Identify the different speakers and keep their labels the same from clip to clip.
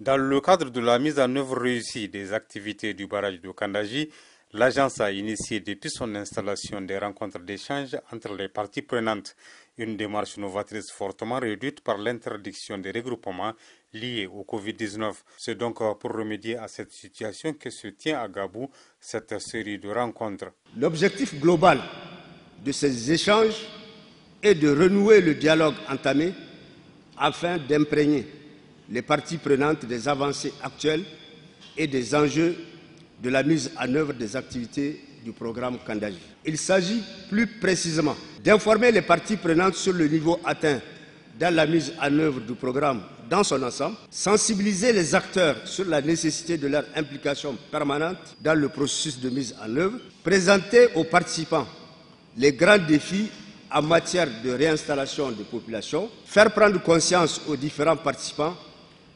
Speaker 1: Dans le cadre de la mise en œuvre réussie des activités du barrage de Kandaji, l'agence a initié depuis son installation des rencontres d'échange entre les parties prenantes, une démarche novatrice fortement réduite par l'interdiction des regroupements liés au Covid-19. C'est donc pour remédier à cette situation que se tient à Gabou cette série de rencontres.
Speaker 2: L'objectif global de ces échanges est de renouer le dialogue entamé afin d'imprégner les parties prenantes des avancées actuelles et des enjeux de la mise en œuvre des activités du programme Kandaji. Il s'agit plus précisément d'informer les parties prenantes sur le niveau atteint dans la mise en œuvre du programme dans son ensemble, sensibiliser les acteurs sur la nécessité de leur implication permanente dans le processus de mise en œuvre, présenter aux participants les grands défis en matière de réinstallation des populations, faire prendre conscience aux différents participants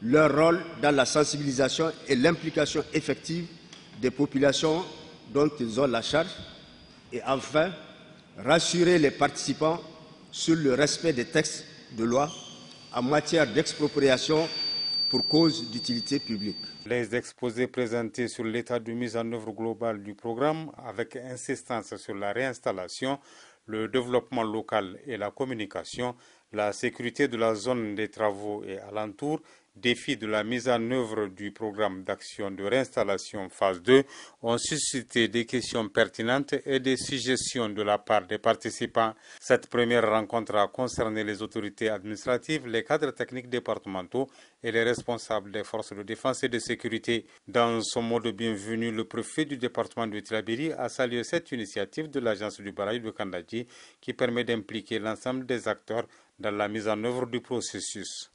Speaker 2: leur rôle dans la sensibilisation et l'implication effective des populations dont ils ont la charge et enfin rassurer les participants sur le respect des textes de loi en matière d'expropriation pour cause d'utilité publique.
Speaker 1: Les exposés présentés sur l'état de mise en œuvre globale du programme avec insistance sur la réinstallation, le développement local et la communication, la sécurité de la zone des travaux et alentours, défis de la mise en œuvre du programme d'action de réinstallation phase 2 ont suscité des questions pertinentes et des suggestions de la part des participants. Cette première rencontre a concerné les autorités administratives, les cadres techniques départementaux et les responsables des forces de défense et de sécurité. Dans son mot de bienvenue, le préfet du département de Tillabéri a salué cette initiative de l'agence du barrage de Kandaji qui permet d'impliquer l'ensemble des acteurs dans la mise en œuvre du processus.